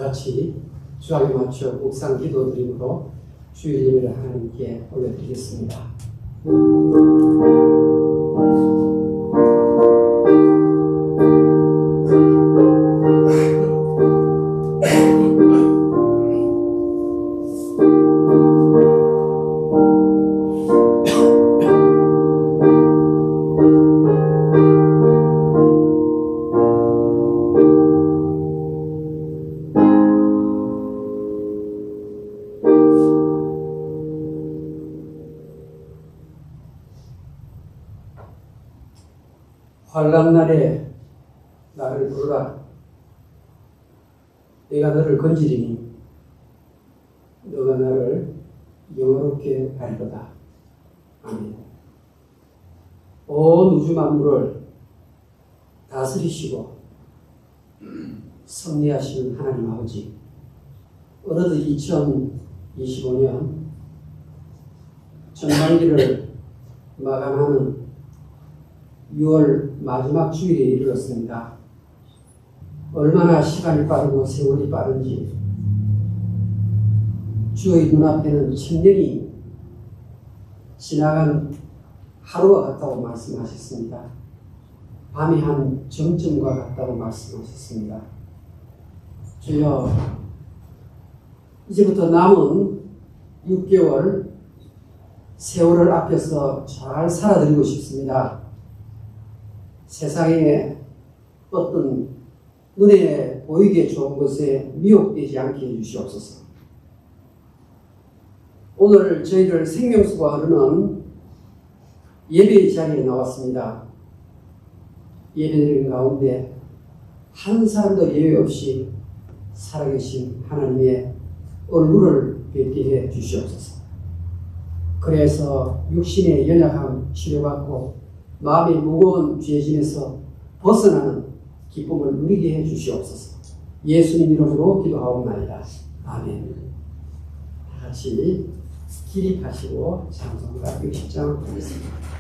같이 주악에 맞춰 묵상 기도드림으로 주일 예배를 하나님께 올려드리겠습니다. 환난날에 나를 부르라. 내가 너를 건지리니 너가 나를 영화롭게 하리로다. 아멘. 온 우주 만물을 다스리시고 섭리하시는 하나님 아버지, 어느덧 2025년 전반기를 마감하는 6월 마지막 주일에 이르렀습니다. 얼마나 시간이 빠르고 세월이 빠른지 주의 눈앞에는 천년이 지나간 하루와 같다고 말씀하셨습니다. 밤이 한 정점과 같다고 말씀하셨습니다. 주여, 이제부터 남은 6개월 세월을 앞에서 잘 살아드리고 싶습니다. 세상에 어떤 눈에 보이게 좋은 것에 미혹되지 않게 해주시옵소서. 오늘 저희들 생명수가 흐르는 예배의 자리에 나왔습니다. 예배드리는 가운데 한 사람도 예외 없이 살아계신 하나님의 얼굴을 뵙게 해 주시옵소서. 그래서 육신의 연약함 치료받고 마음의 무거운 죄짐에서 벗어나는 기쁨을 누리게 해 주시옵소서. 예수님 이름으로 기도하옵나이다. 아멘. 다 같이 기립하시고 찬송가 60장 보겠습니다.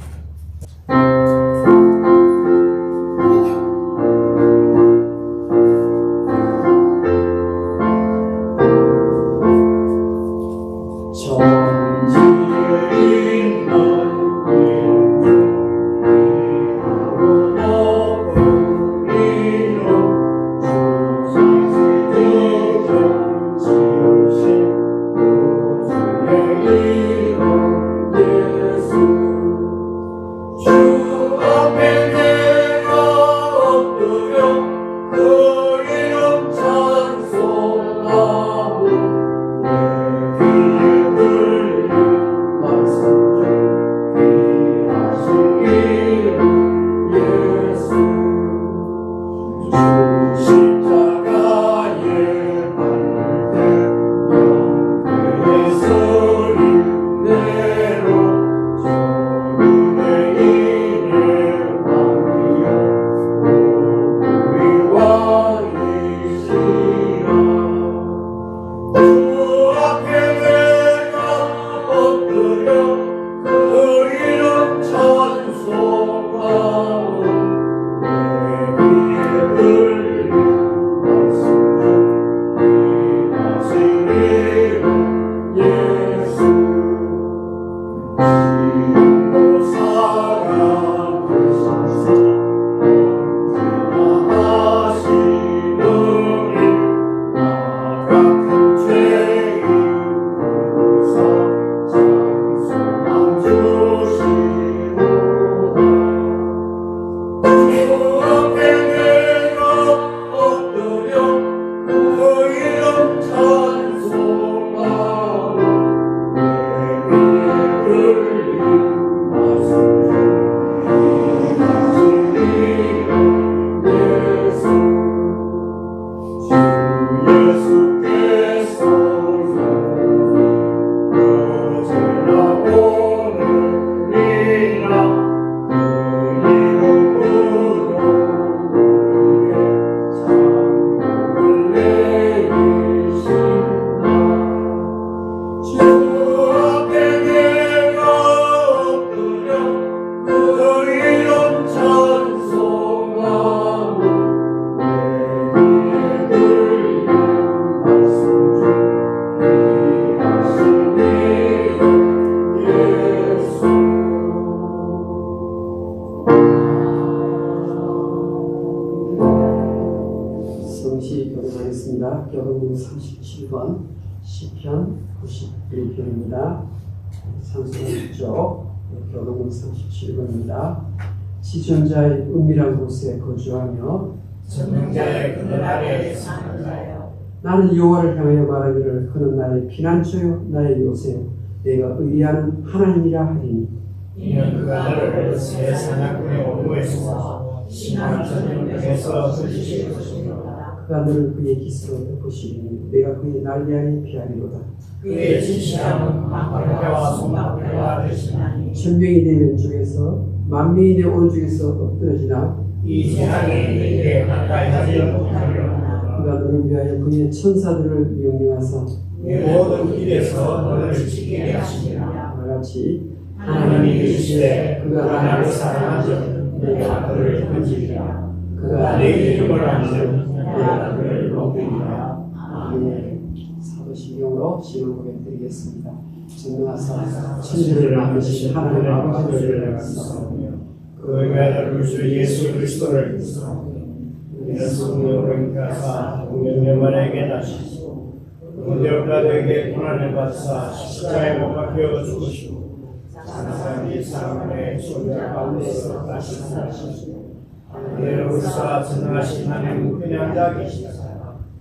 같이 교독하겠습니다. 교독문 37권, 시편 91편입니다. 상수하십시오. 교독문 37권입니다. 지존자의 은밀한 곳에 거주하며 전능자의 그늘 아래에 사는 자여, 나는 여호와를 향하여 말하기를 그는 나의 피난처요 나의 요새요 내가 의리하는 하나님이라 하리니 이는 그가 너를 새 사냥꾼의 어부에서 심한 전염병에서 건지실 것이로다. 그가 너를 그의 깃으로 덮으시리니 내가 그의 날개아래 피하리로다. 그의 진실함은 망발과 손망발과 대신하니 천명이 내 왼쪽에서 만명이 내 오른쪽에서 엎드러지나 이 재앙이 내게 가까이 하지 못하리로다. 그가 너를 위하여 그의 천사들을 명령하사 이 모든 길에서 너를 지키게 하시리라. 같이 하나님이 이르시되 그가 나를 사랑하시는 내가 그를 건지리라. 그가 내 이름을 아는 내가 그를 높이리라. 아멘. 사도신경으로 신앙 고백드리겠습니다. 전능하사 천지를 만드신 하나님 아버지를 믿사오며 그 외아들 주 예수 그리스도를 믿사오며 이는 성령으로 인하사 공명령만에게 나시고 문제업자들에게 고난을 받사 십자가에 못 박혀 죽으시고 사람이 사람의 존재 가운데서 다시 살아나시고 하늘로서 전능하신 하나님 우편에 앉아 계시사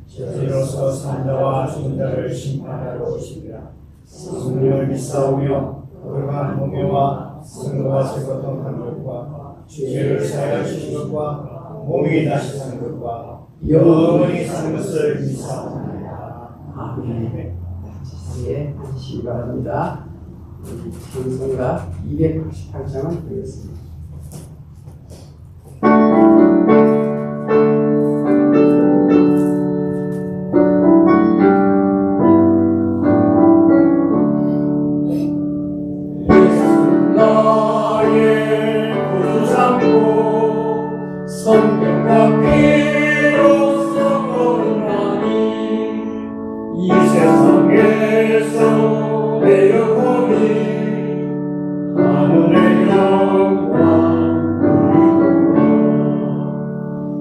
저희로서 산자와 죽은 자를 심판하러 오시리라. 성령을 믿사오며 거룩한 공예와 성도와 세고통한 것과 죄를 사하여 주신 것과 몸이 다시 사는 것과 영원히 사는 것을 믿사옵나이다. 아멘. 자리에 앉으시기 바랍니다. 찬송가 288장을 드리겠습니다. 성령과 피로써 거룩하니 이 세상에서 내 영혼이 하늘의 영광 누리구나.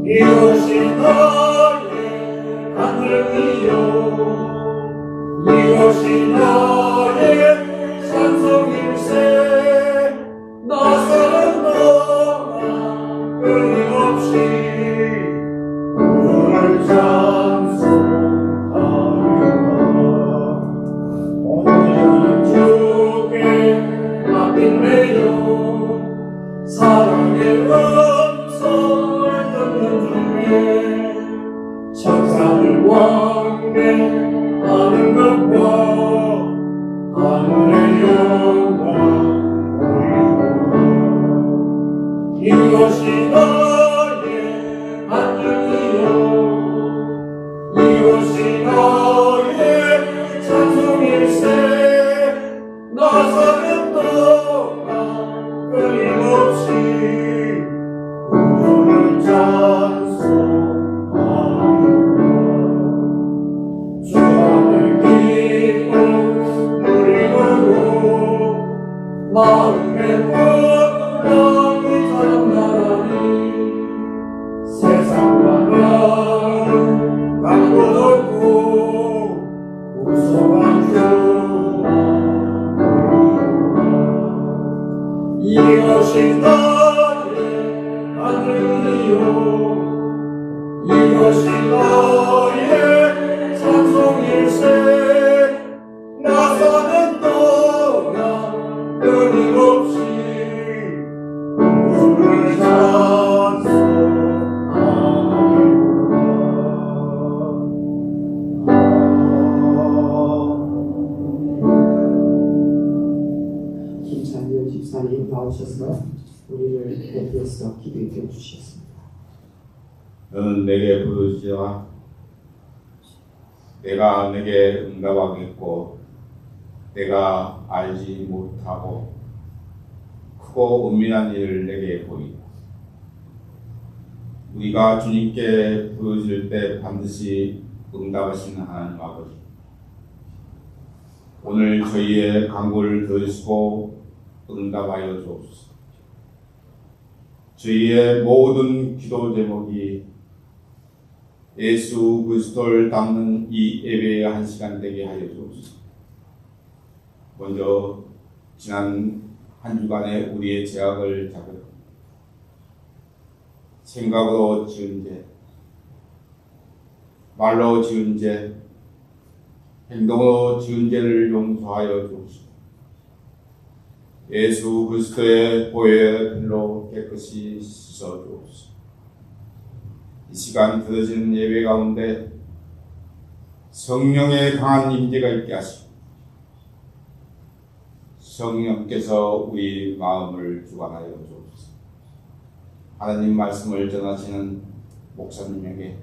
이것이 너의 간증이요 이것이 너의 찬송일세. 나서는 너가 끊임없이 오늘 찬송하리라. 오늘 주께 맡긴 내용 사랑의 음성을 듣는 중에 천사들 왕래하는 것과 하늘의 영광 이것이 너의 안녕이요 이것이 너의 찬송일세. 나서는 동안 끊임없이 오늘 찬송하리라. 주 안에 기쁨 누리고 마음의 풍랑이 찬란하니 세상과 나는 강도 높고 우성한 주만 이것이 너의 간증이요 이것이 너의 찬송일세. 나서는 동안 끊임없이 오늘 김찬열 집사님 나오셔서 우리를 대표해서 기도해 주시겠습니다. 너는 내게 부르시와 내가 내게 응답하겠고 내가 알지 못하고 크고 은밀한 일을 내게 보이라. 우리가 주님께 부르실 때 반드시 응답하시는 하나님 아버지, 오늘 저희의 간구를 들으시고 응답하여 주옵소서. 저희의 모든 기도 제목이 예수 그리스도를 담는 이 예배의 한 시간 되게 하여 주옵소서. 먼저 지난 한 주간의 우리의 죄악을 자백하고 생각으로 지은 죄, 말로 지은 죄, 행동으로 지은 죄를 용서하여 주옵소서. 예수 그리스도의 보혈의 피로 깨끗이 씻어 주옵소서. 이 시간 드려지는 예배 가운데 성령의 강한 임재가 있게 하시고 성령께서 우리 마음을 주관하여 주옵소서. 하나님 말씀을 전하시는 목사님에게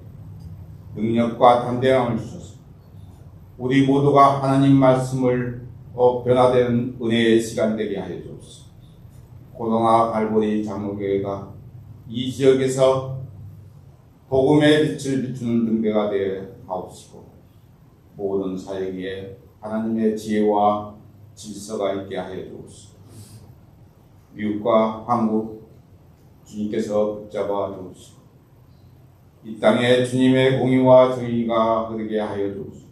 능력과 담대함을 주셔서 우리 모두가 하나님 말씀을 변화되는 은혜의 시간 되게 하여 주옵소서. 고동아 갈보리 장로교회가 이 지역에서 복음의 빛을 비추는 등대가 되어 하옵시고 모든 사역에 하나님의 지혜와 질서가 있게 하여 주옵소서. 미국과 한국 주님께서 붙잡아 주옵시고 이 땅에 주님의 공의와 정의가 흐르게 하여 주옵소서.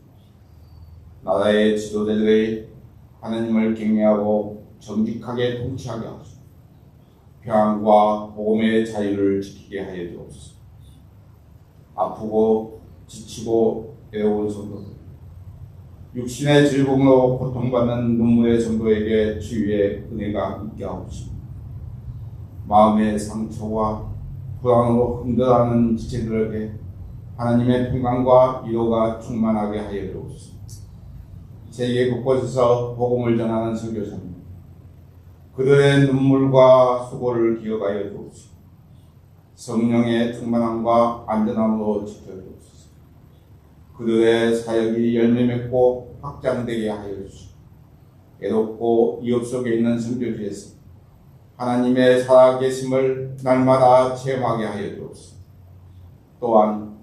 나라의 지도자들의 하나님을 경외하고 정직하게 통치하게 하소서. 평안과 복음의 자유를 지키게 하여 주옵소서. 아프고 지치고 애로운 성도, 육신의 질병으로 고통받는 눈물의 성도에게 치유의 은혜가 있게 하옵시고 마음의 상처와 불안으로 흔들어하는 지체들에게 하나님의 평강과 위로가 충만하게 하여 주옵소서. 세계 곳곳에서 복음을 전하는 선교사님, 그들의 눈물과 수고를 기억하여 주옵소서. 성령의 충만함과 안전함으로 지켜주옵소서. 그들의 사역이 열매 맺고 확장되게 하여 주시고 애롭고 위협 속에 있는 선교지에서 하나님의 살아계심을 날마다 체험하게 하여 주옵소서. 또한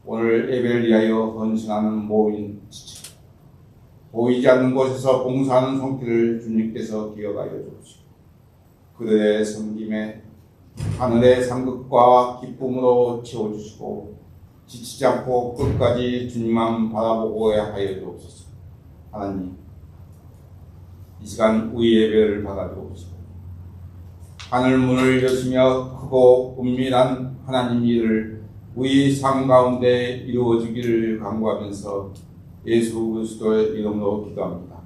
오늘 예배를 위하여 헌신하는 모인 지체, 보이지 않는 곳에서 봉사하는 손길을 주님께서 기억하여 주옵시고 그들의 섬김에 하늘의 상급과 기쁨으로 채워주시고 지치지 않고 끝까지 주님만 바라보고 하여 주옵소서. 하나님, 이 시간 우리 예배를 받아주옵시고 하늘 문을 여시며 크고 은밀한 하나님 일을 우리 삶 가운데 이루어지기를 간구하면서 예수 그리스도의 이름으로 기도합니다.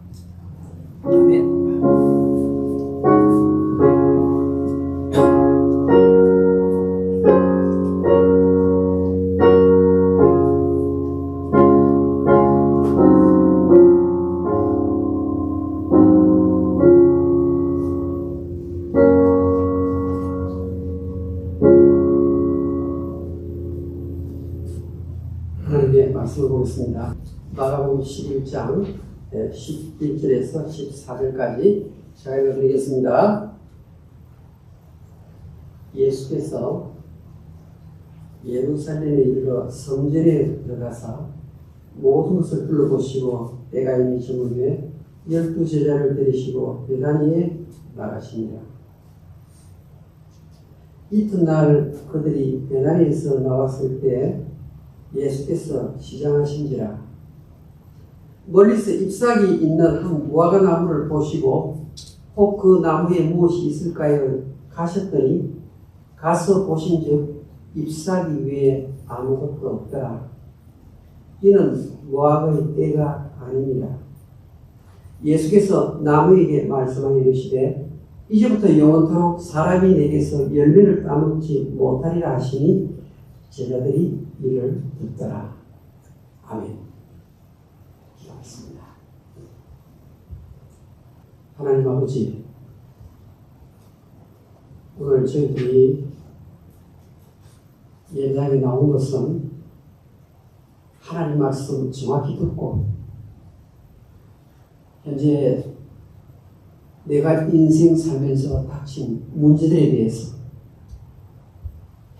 아멘. 하나님의 말씀을 보겠습니다. 마가복음 11장 11절에서 14절까지 제가 읽어드리겠습니다. 예수께서 예루살렘에 이르러 성전에 들어가사 모든 것을 둘러보시고 때가 이미 저물매 12 제자를 데리시고 베다니에 나가시니라. 이튿날 그들이 베다니에서 나왔을 때 예수께서 시장하신지라. 멀리서 잎사귀 있는 한 무화과 나무를 보시고 혹 그 나무에 무엇이 있을까요? 가셨더니 가서 보신즉 잎사귀 외에 아무것도 없더라. 이는 무화과의 때가 아닙니다. 예수께서 나무에게 말씀하여 이르시되 이제부터 영원토록 사람이 내게서 열매를 따먹지 못하리라 하시니 제자들이 이를 듣더라. 아멘. 기도하겠습니다. 하나님 아버지, 오늘 저희들이 예배당에 나온 것은 하나님 말씀 정확히 듣고 현재 내가 인생 살면서 닥친 문제들에 대해서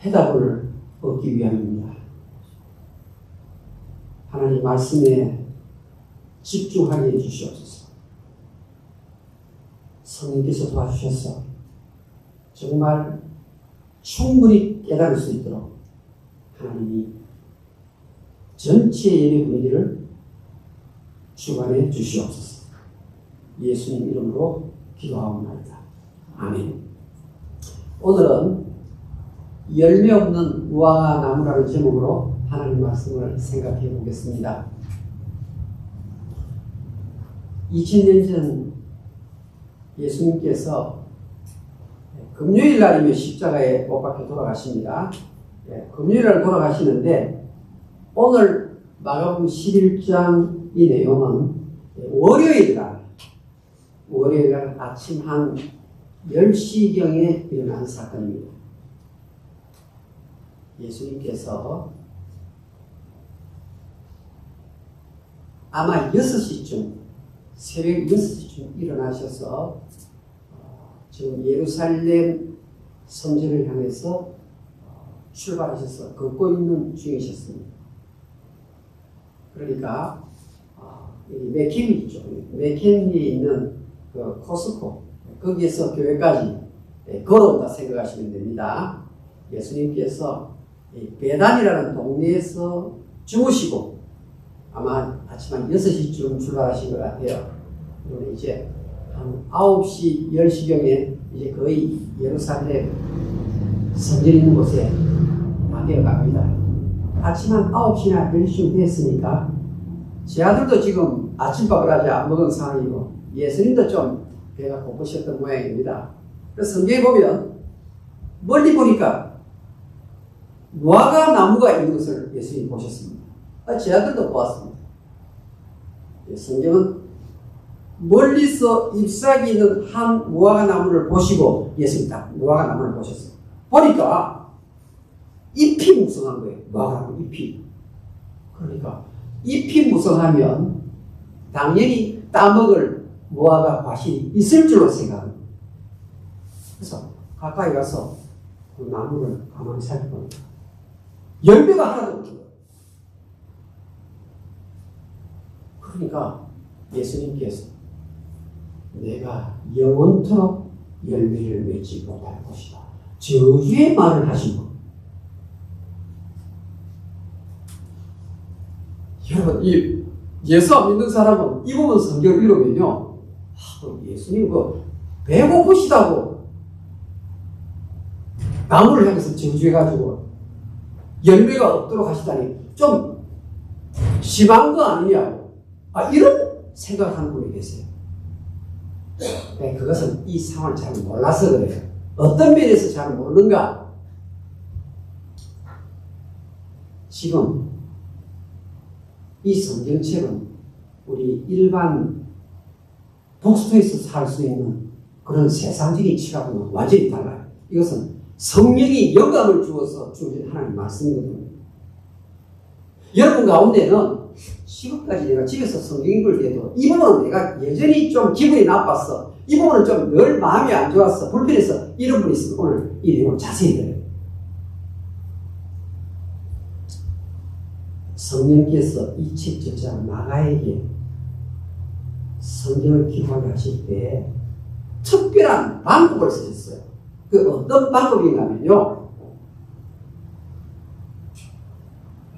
해답을 얻기 위함입니다. 하나님 말씀에 집중하게 해주시옵소서. 성령께서 도와주셔서 정말 충분히 깨달을 수 있도록 하나님이 전체 예배 분위기를 주관해 주시옵소서. 예수님 이름으로 기도하옵나이다. 아멘. 오늘은 열매 없는 무화과 나무라는 제목으로 하나님 말씀을 생각해 보겠습니다. 2000년 전 예수님께서 금요일 날이면 십자가에 못 박혀 돌아가십니다. 금요일 날 돌아가시는데 오늘 마가복음 11장 이 내용은 월요일 날 아침 한 10시경에 일어난 사건입니다. 예수님께서 아마 6시쯤 새벽 6시쯤 일어나셔서 지금 예루살렘 성전을 향해서 출발하셔서 걷고 있는 중이셨습니다. 그러니까 맥켄리 있죠. 맥켄리에 있는 그 코스코 거기에서 교회까지 걸어온다 생각하시면 됩니다. 예수님께서 베단이라는 동네에서 주무시고 아마 아침 한 6시쯤 출발하신 것 같아요. 그리고 이제 한 9시, 10시경에 이제 거의 예루살렘 성전 있는 곳에 다 되어 갑니다. 아침 한 9시나 10시쯤 됐으니까 제 아들도 지금 아침밥을 아직 안 먹은 상황이고 예수님도 좀 배가 고프셨던 모양입니다. 그래서 성경에 보면 멀리 보니까 무화과 나무가 있는 것을 예수님이 보셨습니다. 제 아들도 보았습니다. 성경은 멀리서 잎사귀 있는 한 무화과 나무를 보시고 예수님 딱 무화과 나무를 보셨어요. 보니까 잎이 무성한 거예요. 무화과 나무 잎이. 그러니까 잎이 무성하면 당연히 따먹을 무화과 과실이 있을 줄로 생각합니다. 그래서 가까이 가서 그 나무를 가만히 살펴봅니다. 열매가 하나도 없어요. 그러니까 예수님께서 내가 영원토록 열매를 맺지 못할 것이다. 저주의 말을 하신 것. 여러분, 이 예수 안 믿는 사람은 이 부분 성경을 읽으면요, 예수님 배고프시다고 나무를 향해서 저주해가지고 열매가 없도록 하시다니 좀 심한 거 아니냐고 이런 생각을 하는 분이 계세요. 그것은 이 상황을 잘 몰라서 그래요. 어떤 면에서 잘 모르는가? 지금 이 성경책은 우리 일반 독서에서 살 수 있는 그런 세상적인 지각과는 완전히 달라요. 이것은 성령이 영감을 주어서 주신 하나님 말씀이거든요. 여러분 가운데는 지금까지 내가 집에서 성경 읽을 때도 이 부분은 내가 여전히 좀 기분이 나빴어. 이 부분은 좀 늘 마음이 안 좋았어. 불편해서 이런 분이 있으면 오늘 이 내용을 자세히 들어요. 성령께서 이 책 저자 마가에게 성경을 기록하게 하실 때 특별한 방법을 쓰셨어요. 그 어떤 방법이냐면요,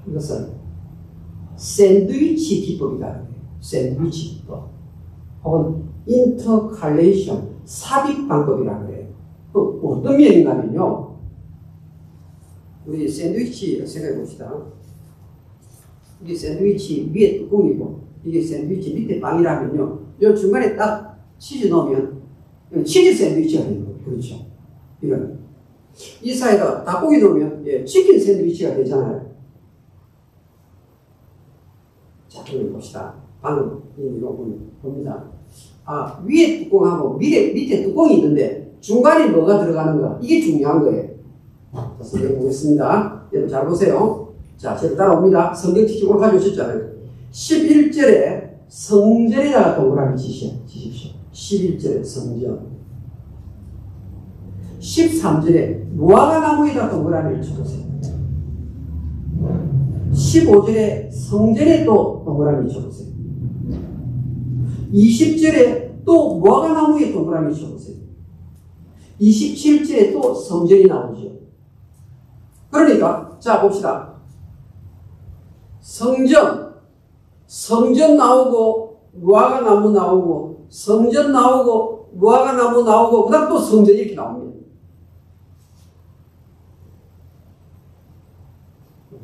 이것은 샌드위치 기법이라는 거예요. 샌드위치 기법. 혹은 인터칼레이션, 삽입 방법이라는 거예요. 또 어떤 면이냐면요, 우리 샌드위치 생각해 봅시다. 이게 샌드위치 위에 뚜껑이고 이게 샌드위치 밑에 빵이라면요, 이 중간에 딱 치즈 넣으면 치즈 샌드위치가 되는 거예요. 그렇죠? 이건 이 사이에다 닭고기 넣으면 치킨 샌드위치가 되잖아요. 자, 그럼 봅시다. 방금 이거 봅니다. 위에 뚜껑하고 밑에 뚜껑이 있는데 중간에 뭐가 들어가는가, 이게 중요한 거예요. 자, 성경 보겠습니다. 여러분 잘 보세요. 자, 제가 따라옵니다. 성경 지금 오늘 가져오셨잖아요. 11절에 성전에다가 동그라미 치십시오. 11절에 성전. 13절에 무화과 나무에다 동그라미를 쳐보세요. 15절에 성전에 또 동그라미 쳐보세요. 20절에 또 무화과 나무에 동그라미 쳐보세요. 27절에 또 성전이 나오죠. 그러니까 자 봅시다. 성전 나오고 무화과 나무 나오고 성전 나오고 무화과 나무 나오고 그 다음 또 성전 이렇게 나옵니다.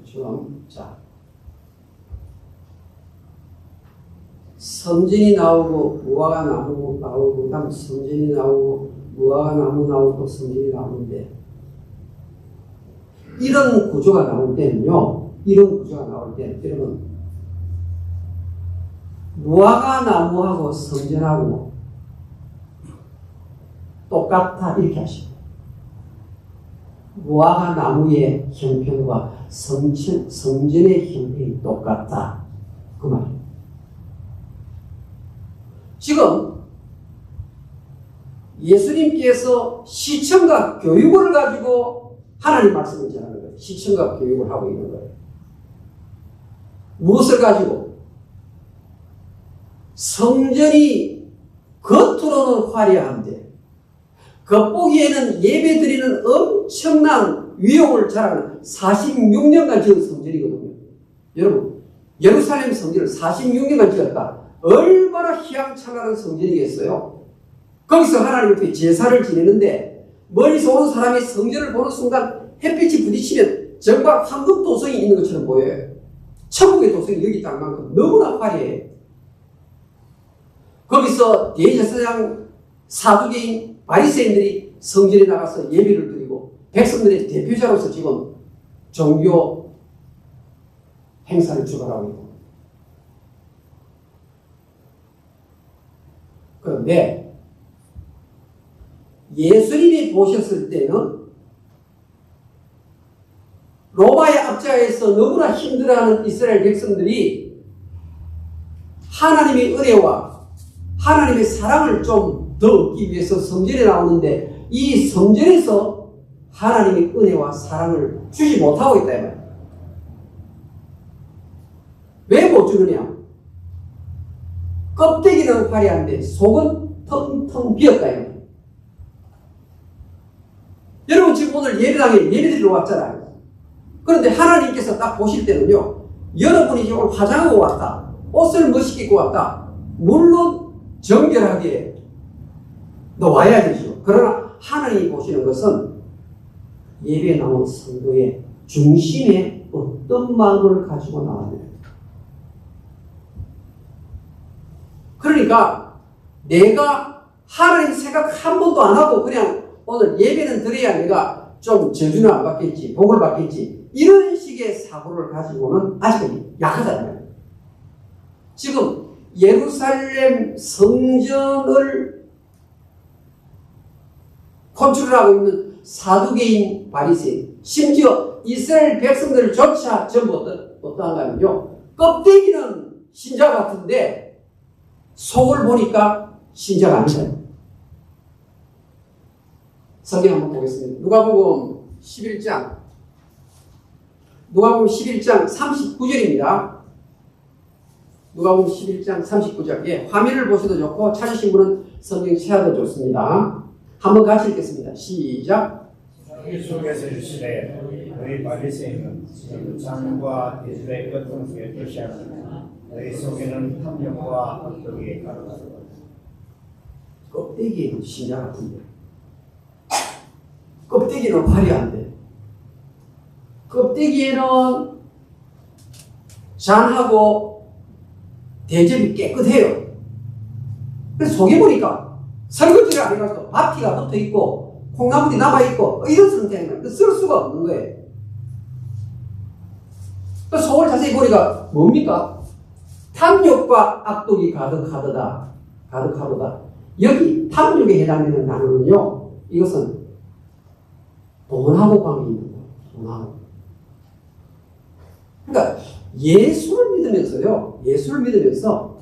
지금 자 성전이 나오고 무화과 나무 나오고 그 다음 성전이 나오고 무화과 나무 나오고 성전이 나오는데 이런 구조가 나올 때는요. 여러분 무화과 나무하고 성전하고 똑같아 이렇게 하시고 무화과 나무의 형편과 성전의 형편이 똑같다 그 말이에요. 지금 예수님께서 시청과 교육을 가지고 하나님 말씀을 전하는 거예요. 시청과 교육을 하고 있는 거예요. 무엇을 가지고? 성전이 겉으로는 화려한데 겉보기에는 예배드리는 엄청난 위용을 자랑하는 46년간 지은 성전이거든요. 여러분 예루살렘 성전을 46년간 지었다. 얼마나 희망찬란한 성전이겠어요. 거기서 하나님 앞에 제사를 지내는데 멀리서 오는 사람이 성전을 보는 순간 햇빛이 부딪히면 정말 황금 도성이 있는 것처럼 보여요. 천국의 도성이 여기 있다는 만큼 너무나 화려해요. 거기서 대제사장 사두개인 바리새인들이 성전에 나가서 예배를 드리고 백성들의 대표자로서 지금 종교 행사를 주관하고 있고 그런데 예수님이 보셨을 때는 로마의 압제하에서 너무나 힘들어하는 이스라엘 백성들이 하나님의 은혜와 하나님의 사랑을 좀 더 얻기 위해서 성전에 나오는데 이 성전에서 하나님의 은혜와 사랑을 주지 못하고 있다 이 말이에요. 왜 못 주느냐? 껍데기는 화려한데 속은 텅텅 비었다 이 말이에요. 여러분 지금 오늘 예배당에 예배드리러 왔잖아요. 그런데 하나님께서 딱 보실 때는요. 여러분이 오늘 화장하고 왔다. 옷을 멋있게 입고 왔다. 물론 정결하게 와야 되죠. 그러나 하나님이 보시는 것은 예배에 나온 성도의 중심에 어떤 마음을 가지고 나왔느냐. 그러니까 내가 하나님 생각 한 번도 안 하고 그냥 오늘 예배는 드려야 내가 좀 저주는 안 받겠지, 복을 받겠지. 이런 식의 사고를 가지고는 아직은 약하잖아요. 지금 예루살렘 성전을 컨트롤하고 있는 사두개인 바리새인, 심지어 이스라엘 백성들조차 전부 어떠한가 하면요. 껍데기는 신자 같은데 속을 보니까 신자가 아니잖아요. 성경 한번 보겠습니다. 누가복음 11장 39절입니다. 누가복음 11장 39절. 예, 화면을 보셔도 좋고 찾으신 분은 성경 찾아도 좋습니다. 한번 같이 읽겠습니다. 시작. 속에서 주시되 너희 바리새인은 장과 예수의 교통 속에 표시하느냐 너희 속에는 탐욕과 악독이 가득하다. 껍데기는 신자 같은데 껍데기는 화려한데 껍데기에는 잔하고 대접이 깨끗해요. 그래서 속에 보니까 설거지를 안 해가지고 바티가 붙어있고 콩나물이 남아있고 이런 상태는 쓸 수가 없는 거예요. 속을 자세히 보니까 뭡니까? 탐욕과 악독이 가득하도다. 여기 탐욕에 해당되는 단어는요. 이것은 돈하고 관계 있는 거예요. 돈하고. 그러니까 예수를 믿으면서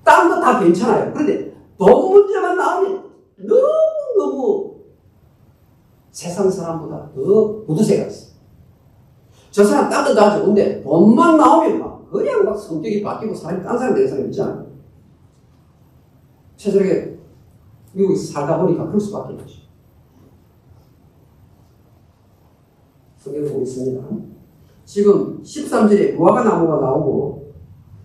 딴 거 다 괜찮아요. 그런데 돈 문제만 나오면 너무너무 세상 사람보다 더 구두쇠가 있어. 저 사람 딴 거 다 좋은데 돈만 나오면 막 그냥 막 성격이 바뀌고 사람이 딴 사람 되는 사람 있잖아. 최저하게 미국에서 살다 보니까 그럴 수밖에 없죠. 성경을 보겠습니다. 지금 13절에 무화과 나무가 나오고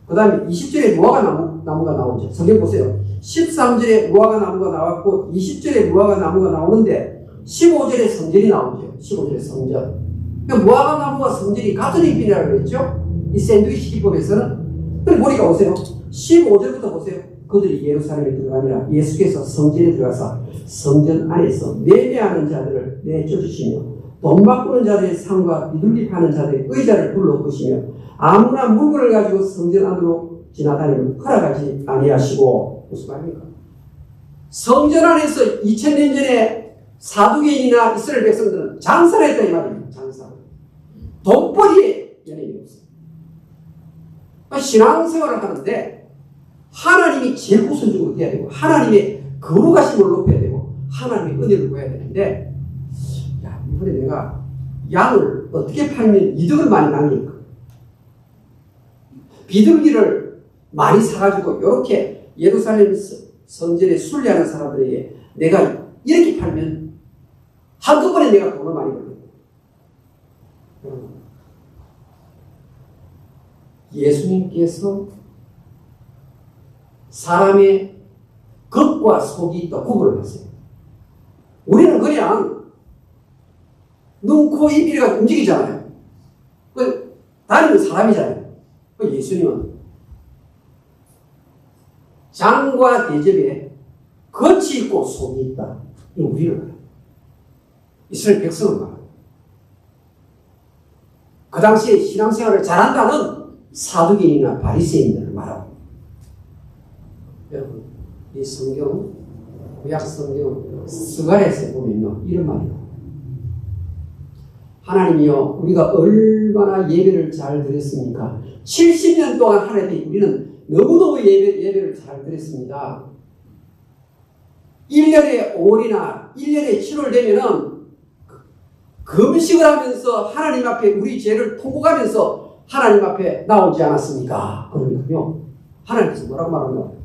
그 다음에 20절에 무화과 나무가 나오죠. 성경 보세요. 13절에 무화과 나무가 나왔고 20절에 무화과 나무가 나오는데 15절에 성전이 나오죠. 15절에 성전. 그러니까 무화과 나무와 성전이 같은 의미라고 그랬죠. 이 샌드위치 기법에서는. 근데 보니까 보세요. 15절부터 보세요. 그들이 예루살렘에 들어가니라 예수께서 성전에 들어가서 성전 안에서 매매하는 자들을 내쫓으시며 돈 바꾸는 자들의 상과 비둘기 파는 자들의 의자를 불러 보시며 아무나 물건을 가지고 성전 안으로 지나다니면 허락하지 아니하시고. 무슨 말입니까? 성전 안에서 2000년 전에 사두개인이나 이스라엘 백성들은 장사를 했다 이 말입니다. 장사. 돈벌이에 연예인이 없어요. 신앙생활을 하는데 하나님이 제일 우선적으로 돼야 되고 하나님의 거룩하심을 높여야 되고 하나님의 은혜를 보여야 되는데 야, 이번에 내가 양을 어떻게 팔면 이득을 많이 남길까? 비둘기를 많이 사가지고 이렇게 예루살렘 성전에 순례하는 사람들에게 내가 이렇게 팔면 한꺼번에 내가 돈을 많이 벌겠다. 예수님께서 사람의 겉과 속이 또 구분을 했어요. 우리는 그냥 눈, 코, 입 이래가 움직이잖아요. 다니는 사람이잖아요. 예수님은 장과 대접에 겉이 있고 속이 있다. 이거 우리를 말해요. 이스라엘 백성을 말해요. 그 당시에 신앙생활을 잘한다는 사두개인이나 바리새인들을 말하고. 여러분, 이 성경, 구약 성경 스가랴서에 보면요, 이런 말이에요. 하나님이요, 우리가 얼마나 예배를 잘 드렸습니까? 70년 동안 하나님, 우리는 너무너무 예배를 잘 드렸습니다. 1년에 5월이나 1년에 7월 되면은 금식을 하면서 하나님 앞에 우리 죄를 통곡하면서 하나님 앞에 나오지 않았습니까? 그러니까요, 하나님께서 뭐라고 말합니까?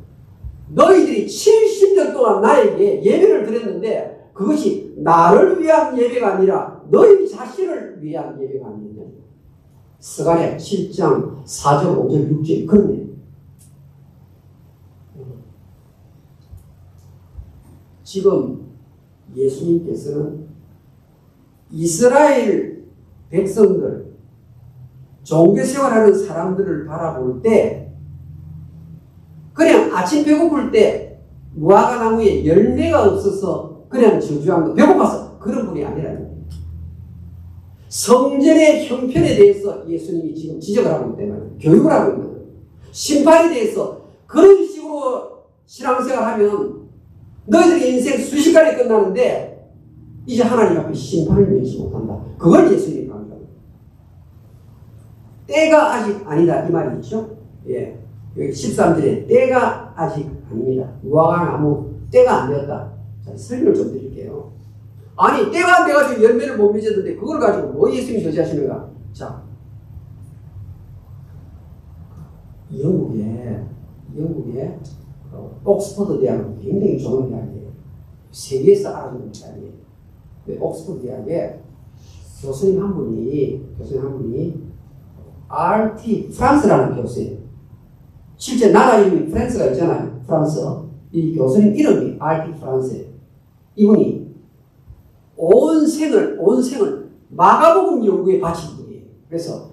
너희들이 70년 동안 나에게 예배를 드렸는데 그것이 나를 위한 예배가 아니라 너희 자신을 위한 예배가 아니냐. 스가랴 7장 4절 5절 6절 그러네. 지금 예수님께서는 이스라엘 백성들, 종교생활하는 사람들을 바라볼 때 그냥 아침 배고플 때 무화과 나무에 열매가 없어서 그냥 저주한 거, 배고파서 그런 분이 아니라는 거예요. 성전의 형편에 대해서 예수님이 지금 지적을 하고 있기 때문에 교육을 하고 있는 거예요. 심판에 대해서 그런 식으로 신앙생활하면 너희들의 인생 순식간에 끝나는데 이제 하나님 앞에 심판을 면치 못한다. 그걸 예수님이 강조합니다. 때가 아직 아니다 이 말이 있죠. 예. 여기 13절에 때가 아직 아닙니다. 무화과 나무 때가 안 되었다. 자, 설명을 좀 드릴게요. 아니 때가 안 돼가지고 열매를 못 맺었는데 그걸 가지고 뭐 예수님이 저지하시는가? 자, 영국에 옥스퍼드 대학은 굉장히 좋은 대학이에요. 세계에서 알아주는 대학이에요. 옥스퍼드 대학에 교수님 한 분이 RT 프랑스라는 교수예요. 실제 나라 이름이 프랑스가 있잖아요. 프랑스. 이 교수님 이름이 RT 프랑스예요. 이분이 온 생을 마가복음 연구에 바친 분이에요. 그래서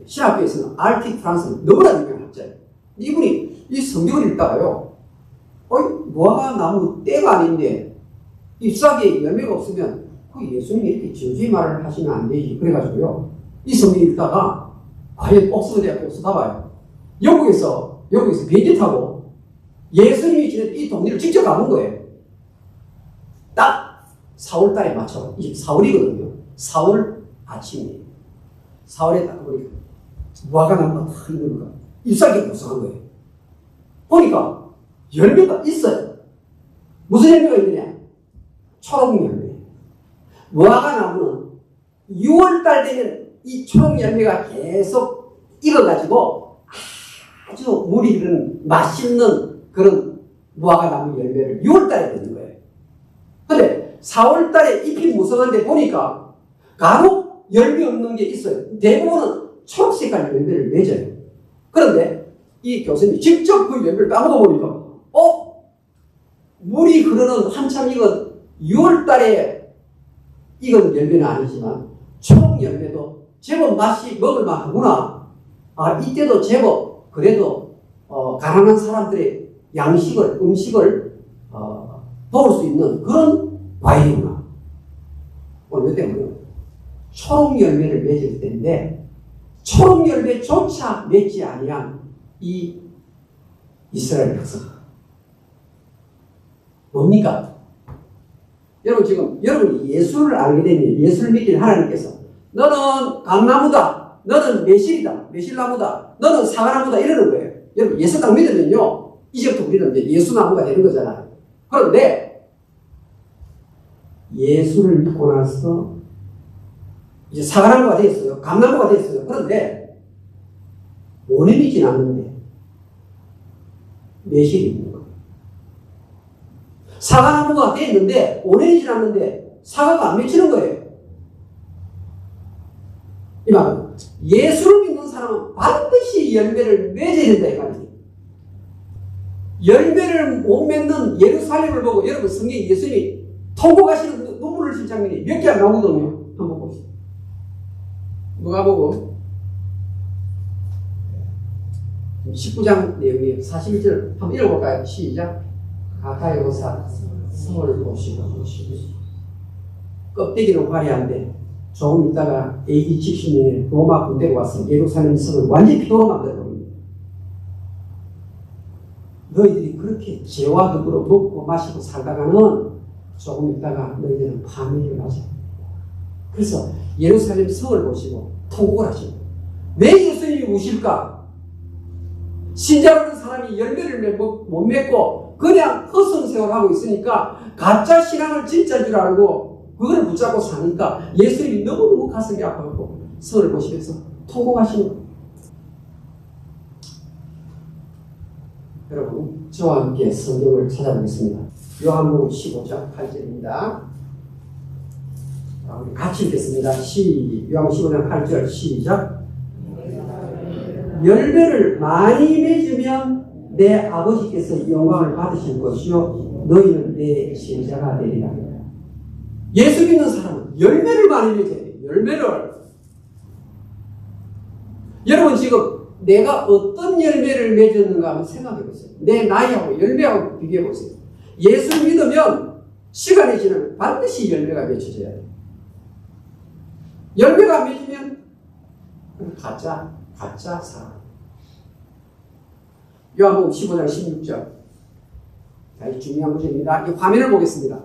신학교에서는 RT 프랑스는 너무나 유명한 학자예요. 이분이 이 성경을 읽다가요, 무화과 나무 때가 아닌데 잎사귀에 열매가 없으면 예수님이 이렇게 저주의 말을 하시면 안 되지. 그래가지고요, 이 성경 읽다가 과연 옥스퍼드 대학교 써봐요. 영국에서 비행기 타고 예수님이 지낸 이 동네를 직접 가본 거예요. 딱 4월 달에 맞춰. 이제 4월이거든요. 4월 아침이에요. 4월에 딱 보니까 무화과 나무가 다 있는 거야. 잎사귀가 무성한 거예요. 보니까 열매가 있어요. 무슨 열매가 있느냐? 초록 열매. 무화과 나무는 6월달 되면 이 초록 열매가 계속 익어가지고 아주 물이 흐르는 맛있는 그런 무화과 나무 열매를 6월달에 맺는 거예요. 근데 4월달에 잎이 무성한데 보니까 간혹 열매 없는 게 있어요. 대부분은 초록색깔 열매를 맺어요. 그런데 이 교수님이 직접 그 열매를 따먹어 보니까 물이 흐르는 한참 익은 6월 달에 익은 열매는 아니지만 초록 열매도 제법 맛이 먹을만 하구나. 이때도 제법 그래도 가난한 사람들의 음식을 먹을 수 있는 그런 과일이구나. 왜 때문에 초록 열매를 맺을 때인데 초록 열매조차 맺지 아니한 이 이스라엘 백성 뭡니까? 여러분 지금 여러분이 예수를 알게 되면 예수를 믿긴 하나님께서 너는 감나무다, 너는 매실이다, 매실나무다, 너는 사과나무다 이러는 거예요. 여러분 예수 딱 믿으면요 이제부터 우리는 이제 예수나무가 되는 거잖아요. 그런데 예수를 믿고 나서 이제 사과나무가 됐어요. 감나무가 됐어요. 그런데 5년이 지났는데 매실이 있는 거예요. 사과나무가 됐는데 5년이 지났는데 사과가 안 맺히는 거예요. 이 말은 예수를 믿는 사람은 반드시 열매를 맺어야 된다 이 말이에요. 열매를 못 맺는 예루살렘을 보고 여러분 성경에 예수님이 통곡하시는 눈물을 흘리신 장면이 몇 개 안 나오거든요. 한번 보세요. 누가 보고 19장 내용이 41절 한번 읽어볼까요? 시작. 가까이 오사 성을 보시고 껍데기는 화려한데 조금 있다가 AD 70년에 로마 군대가 와서 예루살렘 성을 완전히 피로로 만들어버립니다. 너희들이 그렇게 죄와 덕으로 먹고 마시고 살다가는 조금 있다가 너희들은 파멸을 맞아. 그래서 예루살렘 성을 보시고 통곡을 하시고 왜 예수님이 우실까? 신자라는 사람이 열매를 못 맺고 그냥 허송세월하고 있으니까 가짜 신앙을 진짜인 줄 알고 그걸 붙잡고 사니까 예수님이 너무너무 가슴이 아파갖고 성을 보시면서 통곡하시는 거예요. 여러분 저와 함께 성경을 찾아보겠습니다. 요한복음 15장 8절입니다. 우리 같이 읽겠습니다. 요한복음 15장 8절 시작. 열매를 많이 맺으면 내 아버지께서 영광을 받으실 것이요 너희는 내 제자가 되리라. 예수 믿는 사람은 열매를 많이 맺어야 돼요. 열매를. 여러분 지금 내가 어떤 열매를 맺었는가 한번 생각해 보세요. 내 나이하고 열매하고 비교해 보세요. 예수 믿으면 시간이 지나면 반드시 열매가 맺혀져야 돼요. 열매가 안 맺으면 가짜 사람. 요한복음 15장 16절. 자, 이 중요한 구절입니다. 이 화면을 보겠습니다.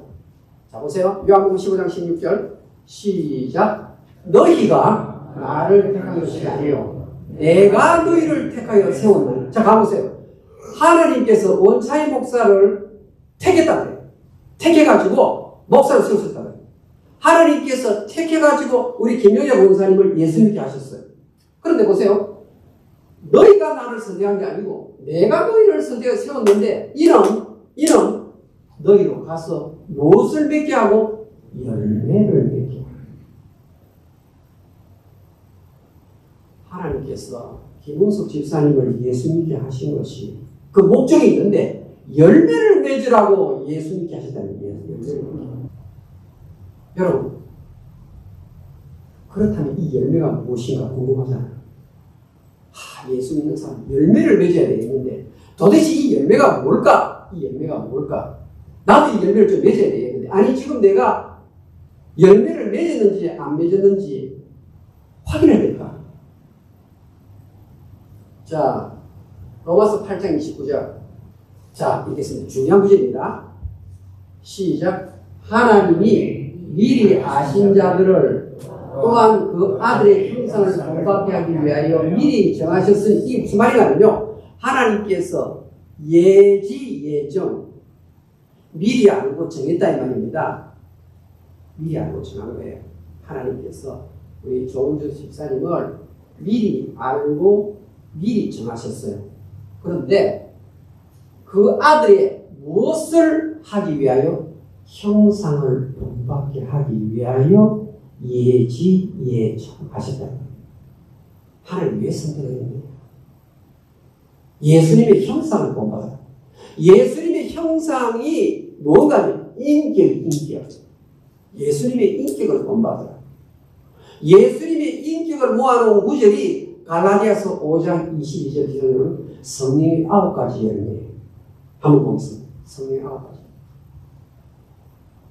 자, 보세요. 요한복음 15장 16절. 시작. 너희가 나를 택한 것이 아니요 내가 너희를 택하여 세웠나니. 자, 가보세요. 하나님께서 원차의 목사를 택했다 그래요. 택해가지고 목사를 세우셨다 그래요. 하나님께서 택해가지고 우리 김영엽 원사님을 예수 믿게 하셨어요. 그런데 보세요. 너희가 나를 선택한 게 아니고 내가 너희를 선택해 세웠는데 이는 너희로 가서 무엇을 맺게 하고 열매를 맺게 하고. 하나님께서 김은숙 집사님을 예수 믿게 하신 것이 그 목적이 있는데 열매를 맺으라고 예수 믿게 하셨다는 거예요. 여러분 그렇다면 이 열매가 무엇인가 궁금하잖아요. 예수 믿는 사람 열매를 맺어야 되겠는데 도대체 이 열매가 뭘까? 이 열매가 뭘까? 나도 이 열매를 좀 맺어야 되겠는데 아니 지금 내가 열매를 맺었는지 안 맺었는지 확인해야 될까? 자, 로마서 8장 29절. 자, 읽겠습니다. 중요한 구절입니다. 시작. 하나님이 미리 아신 자들을 또한 그 아들의 형상을 본받게 하기 위하여 미리 정하셨으니 이게 무슨 말이냐면요. 하나님께서 예정 미리 알고 정했다 이 말입니다. 미리 알고 정한 거예요. 하나님께서 우리 조은주 집사님을 미리 알고 미리 정하셨어요. 그런데 그 아들의 무엇을 하기 위하여? 형상을 본받게 하기 위하여 예지예청 하셨다. 하나님 왜 선택했느냐? 예수님의 형상을 본받아라. 예수님의 형상이 뭔가는 인격. 예수님의 인격을 본받아라. 예수님의 인격을 모아놓은 구절이 갈라디아서 5장 22절 기준으로는 성령의 9가지 열매. 한번 보겠습니다. 성령의 9가지.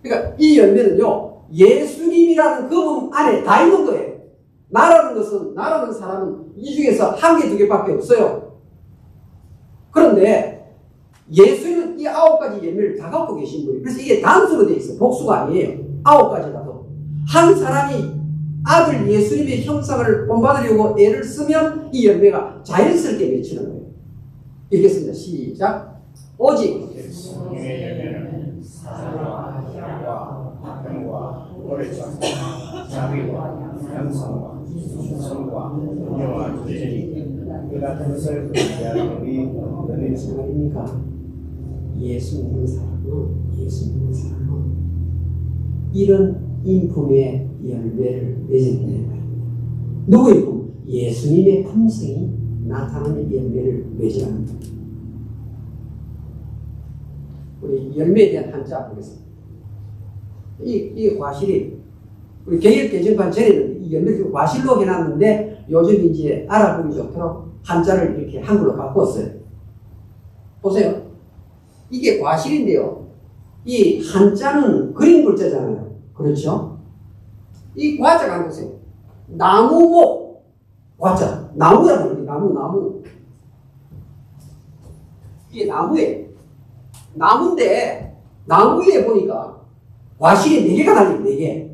그러니까 이 열매는요, 예수님이라는 그분 안에 다 있는 거예요. 나라는 사람은 이 중에서 한 개, 두 개밖에 없어요. 그런데 예수님은 이 9가지 열매를 다 갖고 계신 분이에요. 그래서 이게 단수로 되어 있어요. 복수가 아니에요. 9가지라도. 한 사람이 아들 예수님의 형상을 본받으려고 애를 쓰면 이 열매가 자연스럽게 맺히는 거예요. 읽겠습니다. 시작. 오직 성령의 열매는 사랑과 희락과 화평과 오래참 자비와 양성과 순성과 은혜와 조제니 그 같은 것을 대하는 우리 너는 말입니까? 예수 믿는 사람은 이런 인품의 열매를 맺었다는 말입니다. 누구의 품? 예수님의 품성이 나타나는 열매를 맺으라는 겁니다. 우리 열매에 대한 한자 보겠습니다. 이 과실이 우리 개혁 개정판 전에는 이 열매를 과실로 해놨는데 요즘 이제 알아보기 좋도록 한자를 이렇게 한글로 바꿨어요. 보세요. 이게 과실인데요. 이 한자는 그림 글자잖아요. 그렇죠? 이 과자가 보세요. 나무목 과자. 나무야 말이에요. 나무. 이게 나무예요. 나무인데 나무 위에 보니까 과실이 4개가 달려요. 4개.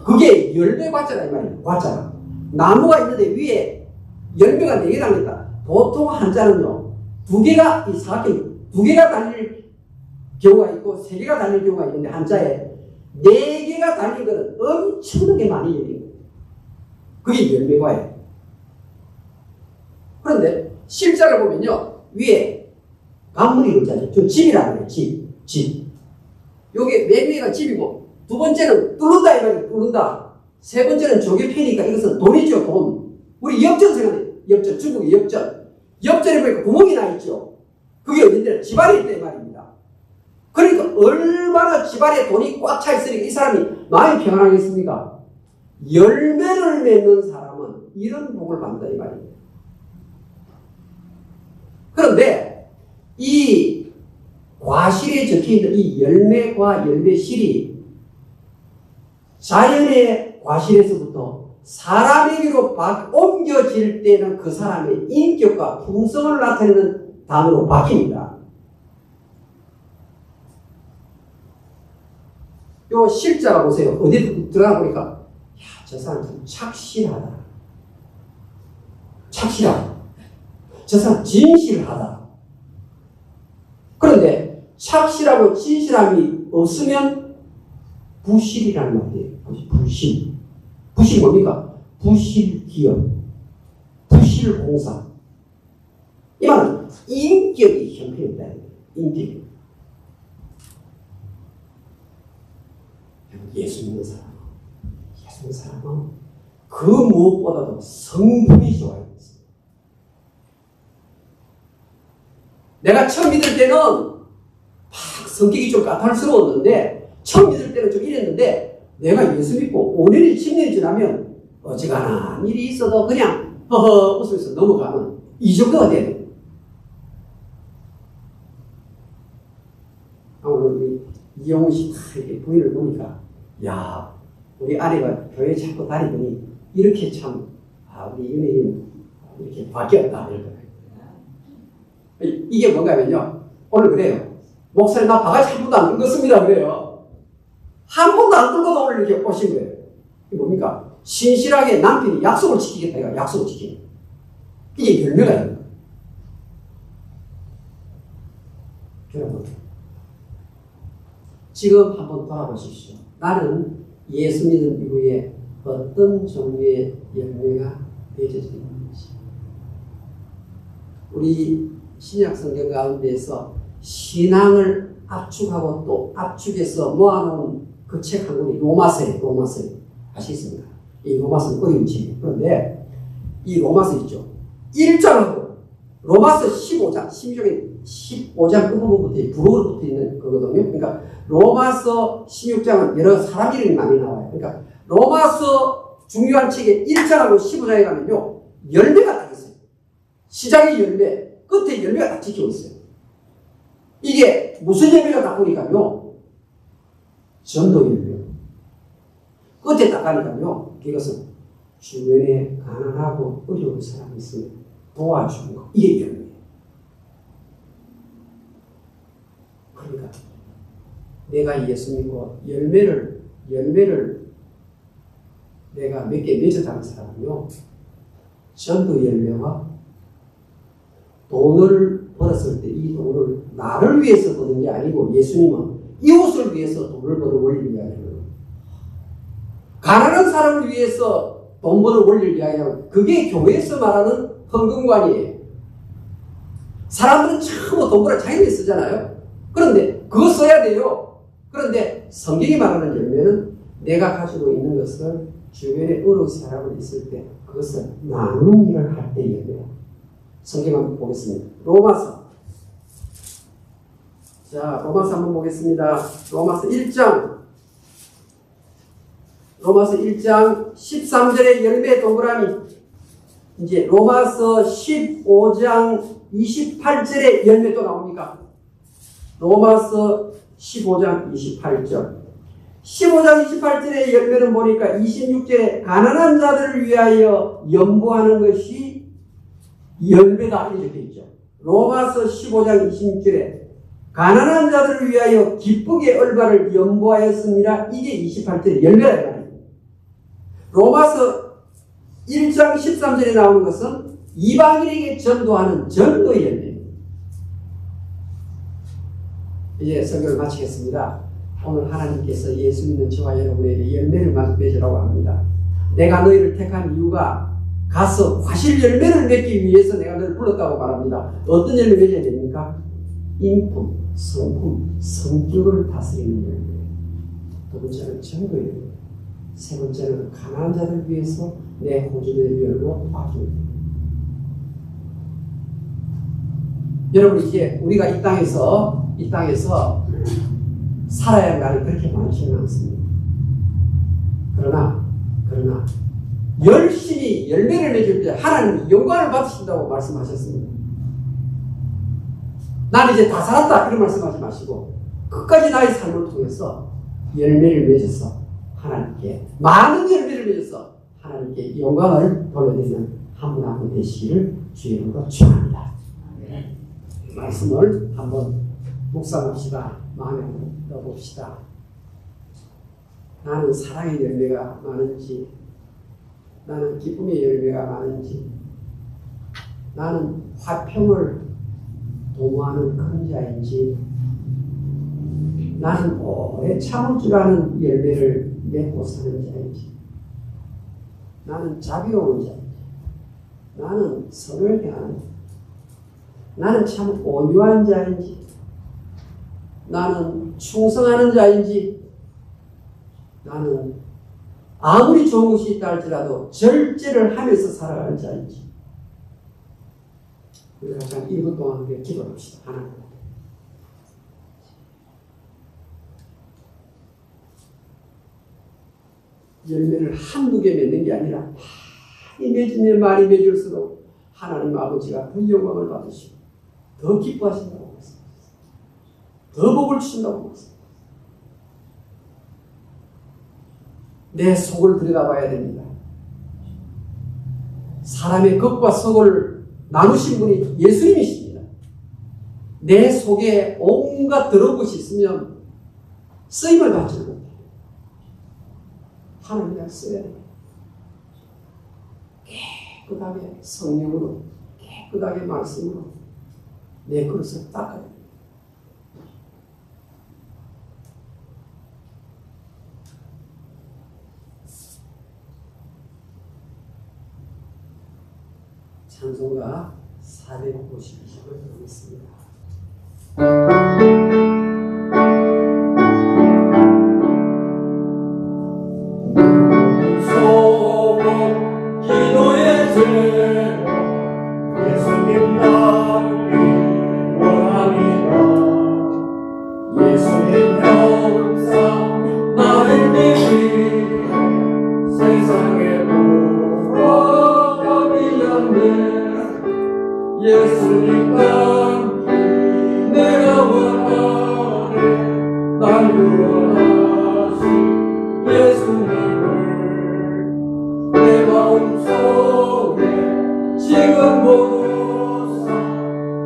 그게 열매 과자라 이 말이에요. 과자가. 나무가 있는데 위에 열매가 4개 달렸다. 보통 한자는요. 2개가 이 사각형 2개가 달릴 경우가 있고 3개가 달릴 경우가 있는데 한자에 4개가 달린 것은 엄청나게 많이 열린 거예요. 그게 열매과예요. 그런데 실자를 보면요. 위에 간문이 글자죠. 저 집이라고 해요. 집. 요게 맨 위가 집이고 두 번째는 뚫는다 이 말이에요. 뚫는다. 세 번째는 조개 패니까 이것은 돈이죠. 돈. 우리 엽전 생각해요. 엽전. 중국의 엽전. 엽전에 보니까 구멍이 나 있죠. 그게 어딘데? 집안에 있다 이 말입니다. 그러니까 얼마나 집안에 돈이 꽉 차 있으니까 이 사람이 마음이 평안하겠습니까? 열매를 맺는 사람은 이런 복을 받는다 이 말입니다. 그런데 이 과실에 적혀있는 이 열매과 열매실이 자연의 과실에서부터 사람에게로 옮겨질 때는 그 사람의 인격과 품성을 나타내는 단어로 바뀝니다. 요 실자가 보세요. 어디 들어가 보니까 야, 저 사람 참 착실하다. 저 사람 진실하다. 그런데 착실하고 진실함이 없으면 부실이라는 말이에요. 부실. 부실 뭡니까? 부실기업, 부실공사. 이 말은 인격이 형편이다. 인격이. 예수 믿는 사람은 그 무엇보다도 성품이 좋아야 됐습니다. 내가 처음 믿을 때는 막 성격이 좀 까탈스러웠는데 처음 믿을 때는 좀 이랬는데 내가 예수 믿고 5년이 10년이 지나면 어지간한 일이 있어도 그냥 허허 웃으면서 넘어가는 이 정도가 돼야 돼요. 오늘 우리 이영훈 씨 이렇게 부인을 보니까 야 우리 아내가 교회 자꾸 다니더니 이렇게 참 우리 연예인 이렇게 바뀌었다 이게 뭔가면요 오늘 그래요. 목사님 나 바가지 한 번도 안 긁었습니다 그래요. 한 번도 안 긁어도 오늘 이렇게 오신 거예요. 이게 뭡니까? 신실하게 남편이 약속을 지키겠다 이거 약속을 지키는 이게 열매가 있는 거예요. 여러분 지금 한번 돌아보십시오. 나는 예수 믿은 이후에 어떤 종류의 열매가 맺어지는지. 우리 신약 성경 가운데에서 신앙을 압축하고 또 압축해서 모아놓은 그 책 한 권이 로마서예요. 아시겠습니까? 이 로마서는 어려운 책이에요. 그런데 이 로마서 있죠. 1장하고 로마서 15장, 15장 끝부분부터 부록으로 붙어 있는 거거든요. 그러니까 로마서 16장은 여러 사람 이름이 많이 나와요. 그러니까 로마서 중요한 책의 1장하고 15장에 가면요. 열매가 딱 있어요. 시작의 열매, 끝에 열매가 딱 지키고 있어요. 이게 무슨 열매가 딱 보니까요. 전도 열매. 끝에 딱 가니까요. 이것은 주변에 가난하고 어려운 사람이 있으면 도와주는 거. 이게 열매예요. 그러니까 내가 예수 믿고 열매를 내가 몇 개 맺었다는 사람은요. 전도 열매와 돈을 벌었을 때 이 돈을 나를 위해서 버는 게 아니고 예수님은 이웃을 위해서 돈을 버는 원리를 이야기해요. 가난한 사람을 위해서 돈 버는 원리를 이야기하고 그게 교회에서 말하는 헌금관이에요. 사람들은 전부 돈 벌어 자기들이 쓰잖아요. 그런데 그거 써야 돼요. 그런데 성경이 말하는 열매는 내가 가지고 있는 것을 주변에 어려운 사람을 있을 때 그것을 나누는 일을 할 때 열매예요. 성경 한번 보겠습니다. 로마서. 자, 로마서 한번 보겠습니다. 로마서 1장 13절의 열매 동그라미. 이제 로마서 15장 28절의 열매 또 나옵니까? 로마서 15장 28절. 15장 28절의 열매는 보니까 26절에 가난한 자들을 위하여 연보하는 것이 열매다 이렇게 있죠. 로마서 15장 26절에 가난한 자들을 위하여 기쁘게 얼마를 연보하였습니다. 이게 28절의 열매다. 로마서 1장 13절에 나오는 것은 이방인에게 전도하는 전도의 열매입니다. 이제 설교를 마치겠습니다. 오늘 하나님께서 예수 믿는 저와 여러분에게 열매를 맺으라고 합니다. 내가 너희를 택한 이유가 가서 과실 열매를 맺기 위해서 내가 너를 불렀다고 말합니다. 어떤 열매 맺어야 됩니까? 인품, 성품, 성격을 다스리는 열매. 두 번째는 전도의 열매. 세 번째는 가난한 자를 위해서 내 호주를 열고 도와줍니다. 여러분 이제 우리가 이 땅에서 살아야 할 날이 그렇게 많지는 않습니다. 그러나 열심히 열매를 맺을 때 하나님이 영광을 받으신다고 말씀하셨습니다. 나는 이제 다 살았다 그런 말씀하지 마시고 끝까지 나의 삶을 통해서 열매를 맺어서 하나님께 많은 열매를 맺어서 하나님께 영광을 돌려드리는 한 분 한 분 되시기를 주의 이름으로 축원합니다. 말씀을 한번 묵상합시다. 마음에 넣어봅시다. 나는 사랑의 열매가 많은지, 나는 기쁨의 열매가 많은지, 나는 화평을 도모하는 큰 자인지, 나는 오래 참을 줄 아는 열매를 맺고 사는 자인지, 나는 자비로운 자인지, 나는 선을 행하는 자, 나는 참 온유한 자인지, 나는 충성하는 자인지, 나는 아무리 좋은 것이 있다 할지라도 절제를 하면서 살아가는 자인지. 우리가 잠깐 1분 동안 함께 기도합시다. 하나님. 열매를 한두 개 맺는 게 아니라 많이 맺으면 많이 맺을수록 하나님 아버지가 더 영광을 받으시고 더 기뻐하신다고 말씀하셨습니다. 더 복을 주신다고 말씀하셨습니다. 내 속을 들여다봐야 됩니다. 사람의 겉과 속을 나누신 분이 예수님이십니다. 내 속에 온갖 더러운 것이 있으면 쓰임을 받지 못해요. 하나님을 써야 돼요. 깨끗하게 성령으로 깨끗하게 말씀으로 내 그릇을 닦아야 돼요. 찬송가 452장을 드리겠습니다. 예수님 닮기 원합니다. 예수님 형상 나를 믿기 세상의 보호가 빌렸네. 예수님 닮기 내가 원하네. 날 구원하신 예수님을 내 마음속에 지금 보소서.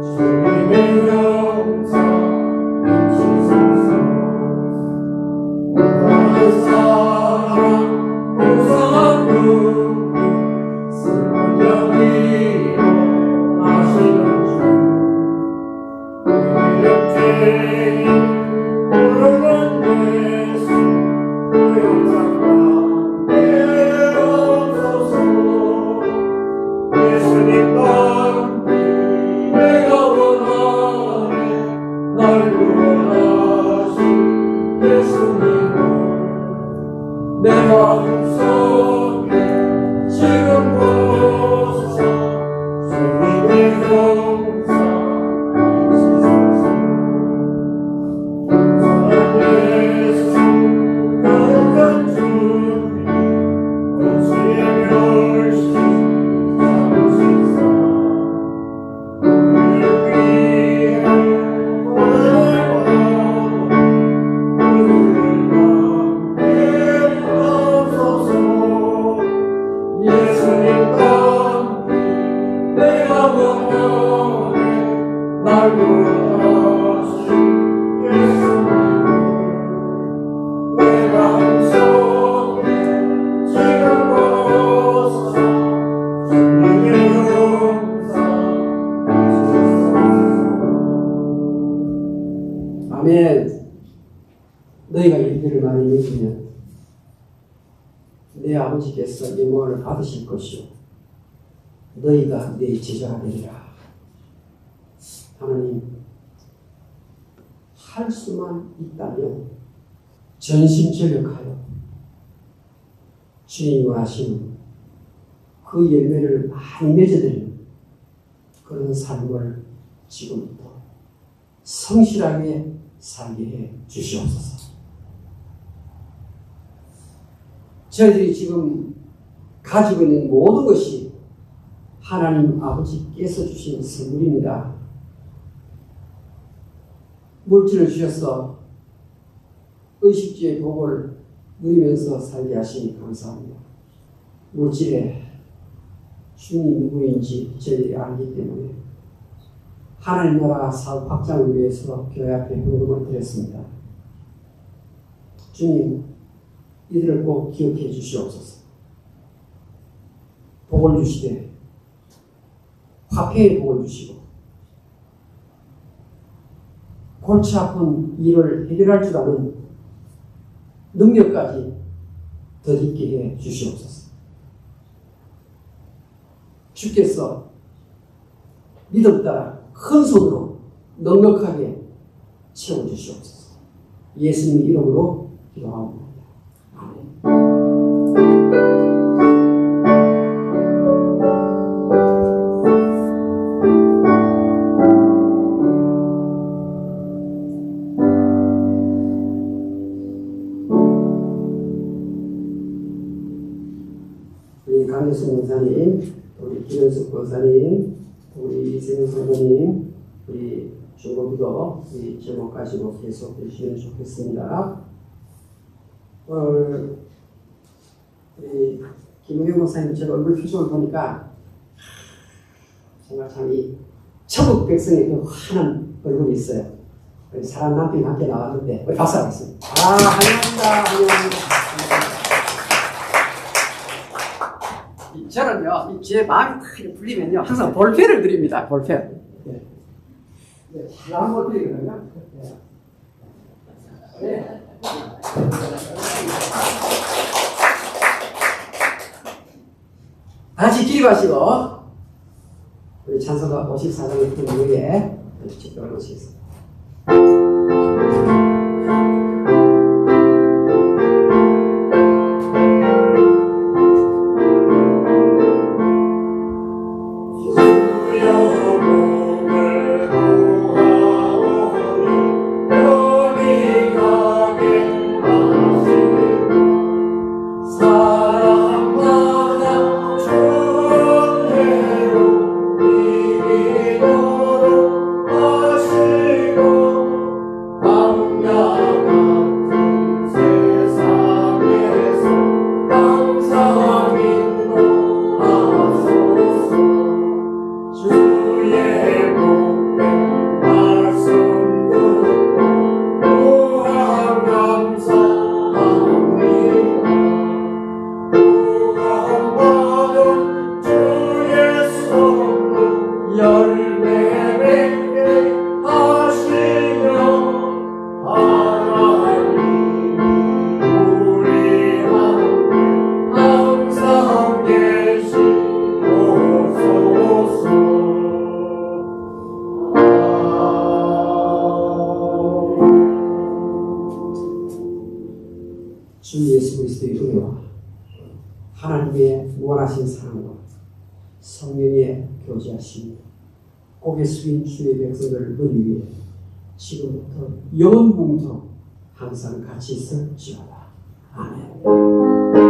주님의 형상 인치소서. 원하는 사랑 무상한 분 슬픈 여기로 하시는 주 이렇게 부르는 예수 그 형상 가운데 오소서. 예수님 닮기 내가 원하네. 날 구원하신 예수님을 내 마음속에 지금 보소서. 주님의 형상 인치소서. 선한 예수 거룩한 주님 원수의 멸시 잡으시사 우리를 위해 고난을 받아 우리를 함께 하소서. 예수님 닮기 내가 원하네. 날 구원하신 예수님을 내 마음속에 지금 보소서. 주님의 형상 인치소서. 아멘. 너희가 이들을 많이 믿으면 내 아버지께서 영광을 받으실 것이요 너희가 내 제자가 되리라. 하나님, 할 수만 있다면 전심전력하여 주님이 원하시는 그 열매를 많이 맺어드리는 그런 삶을 지금부터 성실하게 살게 해 주시옵소서. 저희들이 지금 가지고 있는 모든 것이 하나님 아버지께서 주신 선물입니다. 물질을 주셔서 의식주의 복을 누리면서 살게 하시니 감사합니다. 물질에 주님이 누구인지 저희들이 알기 때문에 하나님 나라 사업 확장을 위해서 교회 앞에 헌금을 드렸습니다. 주님, 이들을 꼭 기억해 주시옵소서. 복을 주시되 화폐의 복을 주시고 골치 아픈 일을 해결할 줄 아는 능력까지 덧입게 해 주시옵소서. 주께서 믿음 따라 큰 손으로 넉넉하게 채워주시옵소서. 예수님의 이름으로 기도하옵나이다. 아멘. 우리 강혜수 목사님, 우리 김현숙 권사님, 우리 이세영 선생님, 우리 중고기도 우리 제목 가지고 계속 해주시면 좋겠습니다. 오늘 우리 김은경 목사님 제 얼굴 표정을 보니까 정말 참 이 천국 백성의 그 환한 얼굴이 있어요. 우리 사람 남편과 함께 나왔는데 우리 박수 하겠습니다. 환영합니다. 환영합니다. 저는요, 제 마음이 딱 풀리면요, 항상 볼펜을 드립니다. 볼펜. 네. 네, 한 볼펜이거든요. 네. 네. 다시 기립하시고, 우리 찬송가 54장을 부른 후에 집도를 모시겠습니다. 성령의 교제하심이 고개 숙인 주의 백성들을 머리 위에 지금부터 영원붕토록 항상 같이 있을지어다. 아멘.